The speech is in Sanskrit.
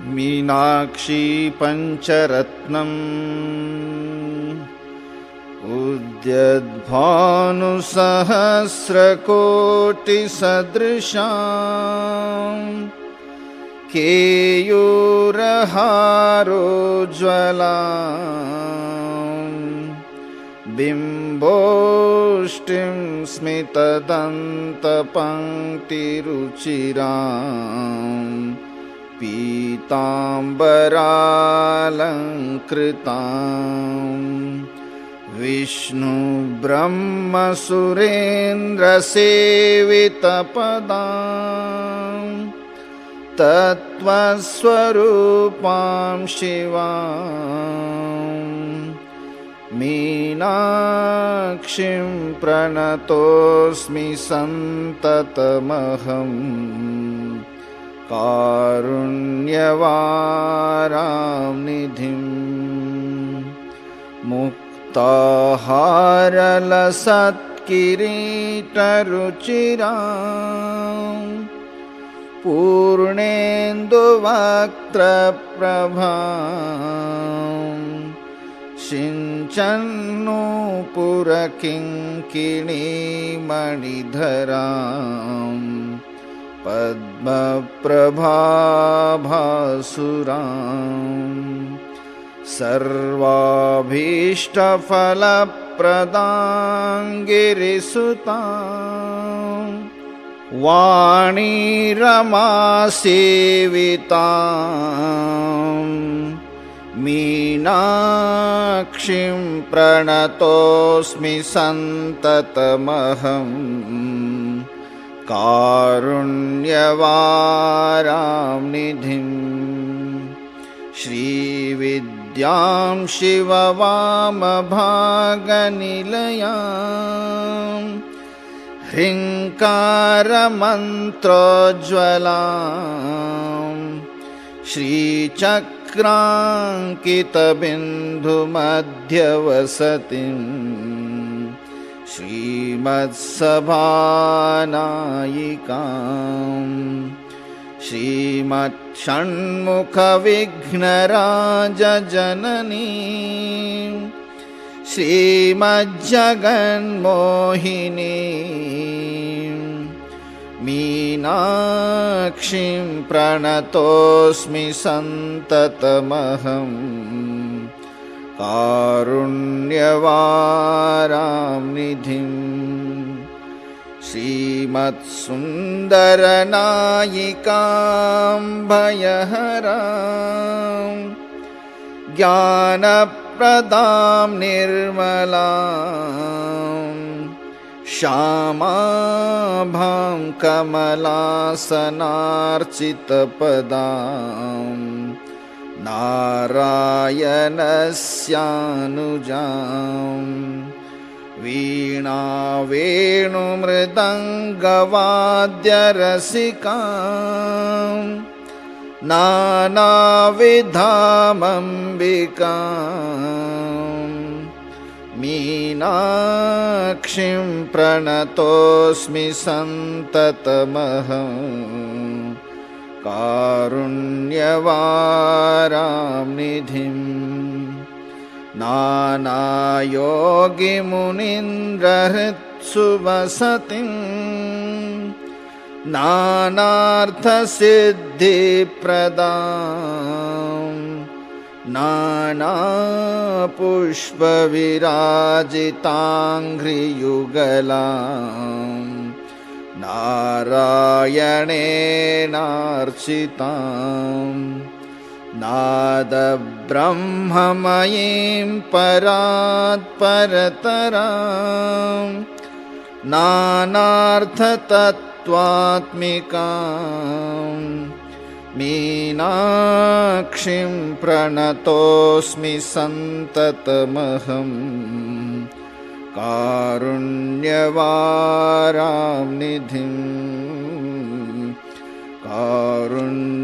मीनाक्षी पंचरत्नम् उद्यद्भानुसहस्रकोटिसदृशाम् केयूरहारोज्ज्वलाम् बिम्बोष्टिं स्मितदन्तपङ्क्तिरुचिराम् पीताम्बरालङ्कृताम् विष्णुब्रह्मसुरेन्द्रसेवितपदाम् तत्त्वस्वरूपां शिवाम् मीनाक्षीं प्रणतोऽस्मि सन्ततमहम् कारुण्यवारांनिधिम् मुक्ताहारलसत्किरीटरुचिराम् पूर्णेन्दुवक्त्रप्रभाम् सिञ्चन्नूपुरकिङ्किणीमणिधराम् पद्मप्रभाभासुराम् सर्वाभीष्टफलप्रदां गिरिसुताम् वाणीरमासेविताम् मीनाक्षीं प्रणतोऽस्मि सन्ततमहम् कारुण्यवारांनिधिम् श्रीविद्यां शिववामभागनिलयाम् ह्रीङ्कारमन्त्रोज्ज्वलाम् श्रीचक्राङ्कितबिन्दुमध्यवसतिम् श्रीमत्सभानायिकाम् श्रीमत्षण्मुखविघ्नराजजननीं श्रीमज्जगन्मोहिनीं मीनाक्षीं प्रणतोऽस्मि सन्ततमहम् कारुण्यवारांनिधिम् श्रीमत्सुन्दरनायिकां भयहरां ज्ञानप्रदां निर्मलां श्यामाभां कमलासनार्चितपदां नारायणस्यानुजाम् वीणावेणुमृदङ्गवाद्यरसिकां नानाविधामम्बिकां मीनाक्षीं प्रणतोऽस्मि सन्ततमहम् कारुण्यवारांनिधिम् नानायोगिमुनीन्द्रहृत्सुवसतिं नानार्थसिद्धिप्रदां नानापुष्पविराजिताङ्घ्रियुगलां नारायणेनार्चिताम् नादब्रह्ममयीं परात्परतरां नानार्थतत्त्वात्मिकां मीनाक्षीं प्रणतोऽस्मि सन्ततमहम् कारुण्यवारांनिधिम् कारुण्यवारांनिधिम्